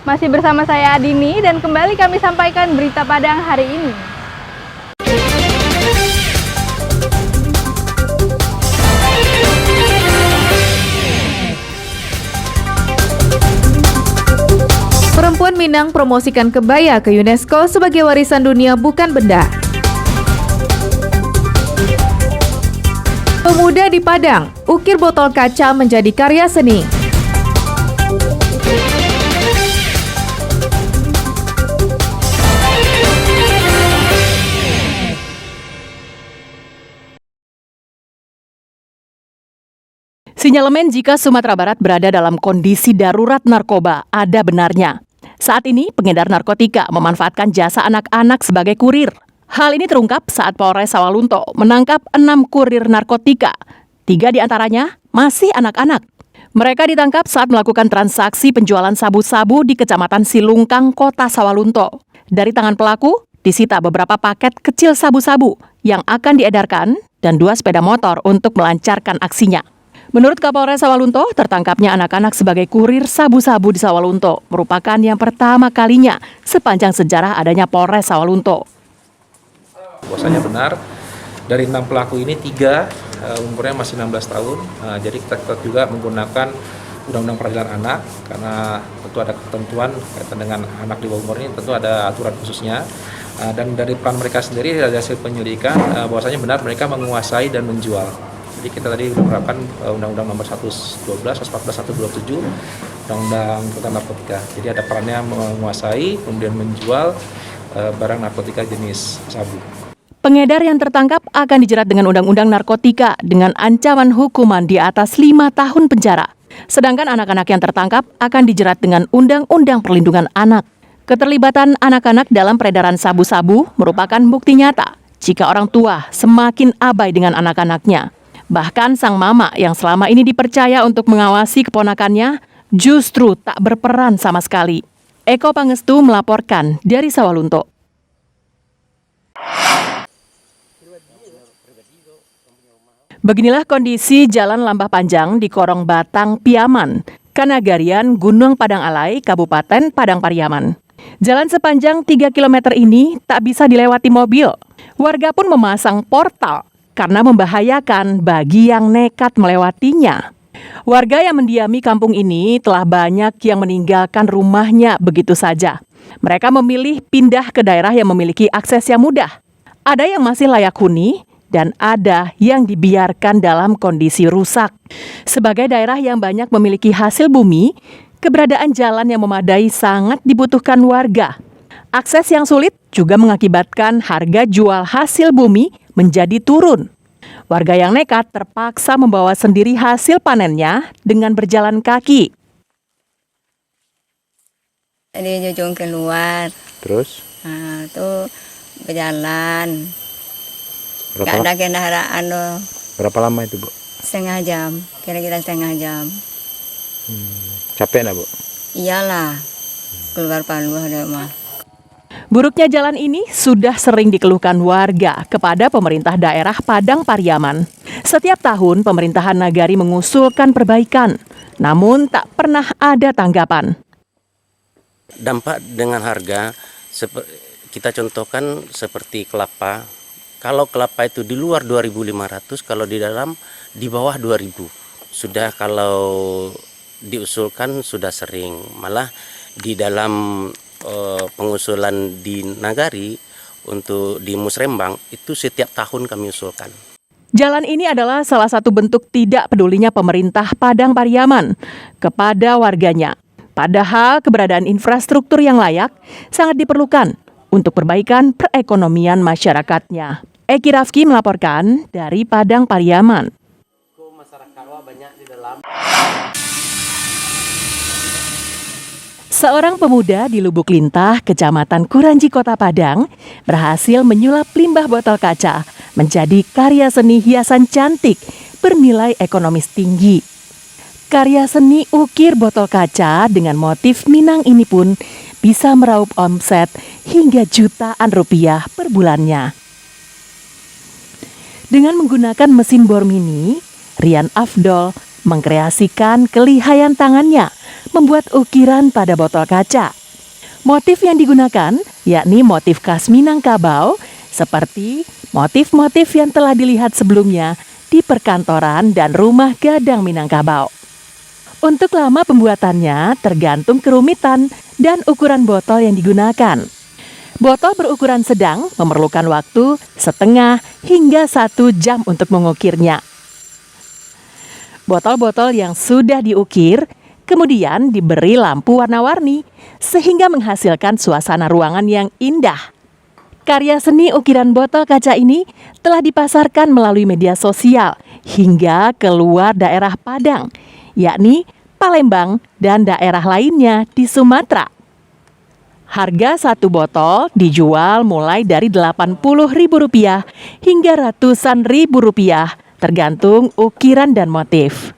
Masih bersama saya Adini dan kembali kami sampaikan berita Padang hari ini. Perempuan Minang promosikan kebaya ke UNESCO sebagai warisan dunia bukan benda. Pemuda di Padang, ukir botol kaca menjadi karya seni. Sinyalemen jika Sumatera Barat berada dalam kondisi darurat narkoba ada benarnya. Saat ini, pengedar narkotika memanfaatkan jasa anak-anak sebagai kurir. Hal ini terungkap saat Polres Sawalunto menangkap 6 kurir narkotika. 3 diantaranya masih anak-anak. Mereka ditangkap saat melakukan transaksi penjualan sabu-sabu di Kecamatan Silungkang, Kota Sawalunto. Dari tangan pelaku, disita beberapa paket kecil sabu-sabu yang akan diedarkan dan 2 sepeda motor untuk melancarkan aksinya. Menurut Kapolres Sawalunto, tertangkapnya anak-anak sebagai kurir sabu-sabu di Sawalunto merupakan yang pertama kalinya sepanjang sejarah adanya Polres Sawalunto. Bahwasanya benar, dari 6 pelaku ini 3 umurnya masih 16 tahun. Jadi kita juga menggunakan Undang-Undang Peradilan Anak karena tentu ada ketentuan kaitan dengan anak di bawah umur ini, tentu ada aturan khususnya. Dan dari peran mereka sendiri dari hasil penyelidikan bahwasanya benar mereka menguasai dan menjual. Jadi kita tadi menerapkan Undang-Undang Nomor 112, 114, 127, Undang-Undang tentang narkotika. Jadi ada perannya menguasai, kemudian menjual barang narkotika jenis sabu. Pengedar yang tertangkap akan dijerat dengan Undang-Undang Narkotika dengan ancaman hukuman di atas 5 tahun penjara. Sedangkan anak-anak yang tertangkap akan dijerat dengan Undang-Undang Perlindungan Anak. Keterlibatan anak-anak dalam peredaran sabu-sabu merupakan bukti nyata jika orang tua semakin abai dengan anak-anaknya. Bahkan sang mama yang selama ini dipercaya untuk mengawasi keponakannya justru tak berperan sama sekali. Eko Pangestu melaporkan dari Sawalunto. Beginilah kondisi Jalan Lambah Panjang di Korong Batang, Piaman, Kanagarian, Gunung Padang Alai, Kabupaten Padang Pariaman. Jalan sepanjang 3 km ini tak bisa dilewati mobil. Warga pun memasang portal karena membahayakan bagi yang nekat melewatinya. Warga yang mendiami kampung ini telah banyak yang meninggalkan rumahnya begitu saja. Mereka memilih pindah ke daerah yang memiliki akses yang mudah. Ada yang masih layak huni dan ada yang dibiarkan dalam kondisi rusak. Sebagai daerah yang banyak memiliki hasil bumi, keberadaan jalan yang memadai sangat dibutuhkan warga. Akses yang sulit juga mengakibatkan harga jual hasil bumi menjadi turun. Warga yang nekat terpaksa membawa sendiri hasil panennya dengan berjalan kaki. Dia jujung keluar. Terus? Nah, itu berjalan. Berapa, Gak ada kendaraan loh. berapa lama itu, Bu? Setengah jam, kira-kira setengah jam. Capek nggak, Bu? Iyalah, keluar Palu ada mah. Buruknya jalan ini sudah sering dikeluhkan warga kepada pemerintah daerah Padang Pariaman. Setiap tahun pemerintahan Nagari mengusulkan perbaikan, namun tak pernah ada tanggapan. Dampak dengan harga, kita contohkan seperti kelapa. Kalau kelapa itu di luar 2.500, kalau di dalam di bawah 2.000. Sudah kalau diusulkan sudah sering, malah di dalam pengusulan di Nagari untuk di Musrembang itu setiap tahun kami usulkan. Jalan ini adalah salah satu bentuk tidak pedulinya pemerintah Padang Pariaman kepada warganya. Padahal keberadaan infrastruktur yang layak sangat diperlukan untuk perbaikan perekonomian masyarakatnya. Eki Rafki melaporkan dari Padang Pariaman. Seorang pemuda di Lubuk Lintah, Kecamatan Kuranji, Kota Padang, berhasil menyulap limbah botol kaca menjadi karya seni hiasan cantik bernilai ekonomis tinggi. Karya seni ukir botol kaca dengan motif Minang ini pun bisa meraup omset hingga jutaan rupiah per bulannya. Dengan menggunakan mesin bor mini, Rian Afdol mengkreasikan kelihayan tangannya membuat ukiran pada botol kaca. Motif yang digunakan yakni motif khas Minangkabau seperti motif-motif yang telah dilihat sebelumnya di perkantoran dan rumah gadang Minangkabau. Untuk lama pembuatannya tergantung kerumitan dan ukuran botol yang digunakan. Botol berukuran sedang memerlukan waktu setengah hingga 1 jam untuk mengukirnya. Botol-botol yang sudah diukir kemudian diberi lampu warna-warni sehingga menghasilkan suasana ruangan yang indah. Karya seni ukiran botol kaca ini telah dipasarkan melalui media sosial hingga keluar daerah Padang, yakni Palembang dan daerah lainnya di Sumatera. Harga satu botol dijual mulai dari Rp80.000 hingga ratusan ribu rupiah, tergantung ukiran dan motif.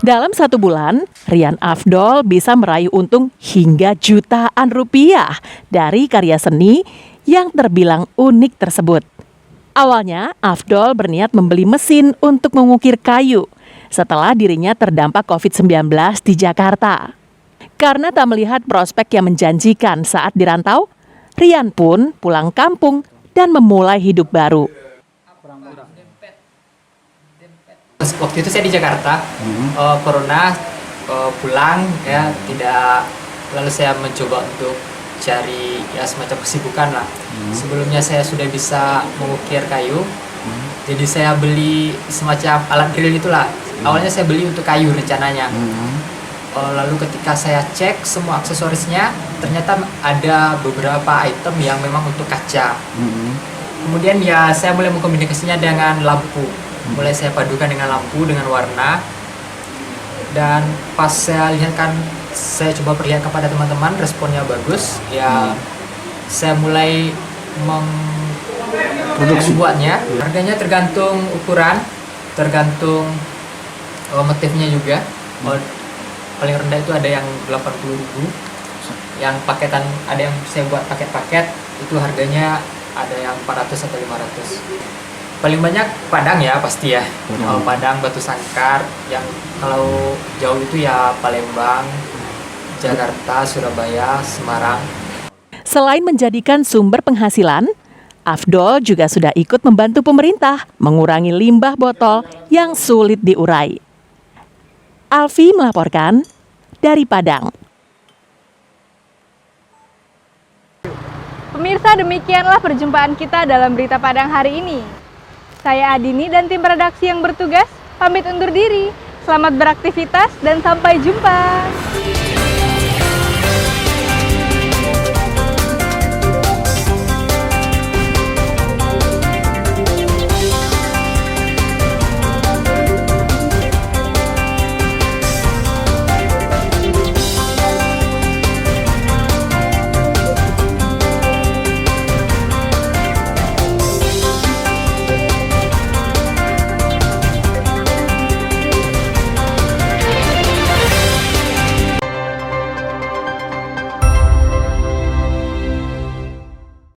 Dalam 1 bulan, Rian Afdol bisa meraih untung hingga jutaan rupiah dari karya seni yang terbilang unik tersebut. Awalnya, Afdol berniat membeli mesin untuk mengukir kayu setelah dirinya terdampak COVID-19 di Jakarta. Karena tak melihat prospek yang menjanjikan saat dirantau, Rian pun pulang kampung dan memulai hidup baru. Waktu itu saya di Jakarta, corona, pulang ya, tidak, lalu saya mencoba untuk cari ya semacam kesibukan lah. Sebelumnya saya sudah bisa mengukir kayu, jadi saya beli semacam alat drill itulah. Awalnya saya beli untuk kayu rencananya. Lalu ketika saya cek semua aksesorisnya, ternyata ada beberapa item yang memang untuk kaca. Kemudian ya saya mulai mengkomunikasinya dengan lampu. Mulai saya padukan dengan lampu, dengan warna. Dan pas saya lihat kan, saya coba perlihatkan kepada teman-teman, responnya bagus. Ya saya mulai membuatnya. Harganya tergantung ukuran, tergantung motifnya juga. Paling rendah itu ada yang 80.000. Yang paketan, ada yang saya buat paket-paket, itu harganya ada yang 400 atau 500. Paling banyak Padang ya pasti ya. Padang, Batu Sangkar. Yang kalau jauh itu ya Palembang, Jakarta, Surabaya, Semarang. Selain menjadikan sumber penghasilan, Afdol juga sudah ikut membantu pemerintah mengurangi limbah botol yang sulit diurai. Alfi melaporkan dari Padang. Pemirsa, demikianlah perjumpaan kita dalam Berita Padang hari ini. Saya Adini dan tim redaksi yang bertugas pamit undur diri. Selamat beraktivitas dan sampai jumpa.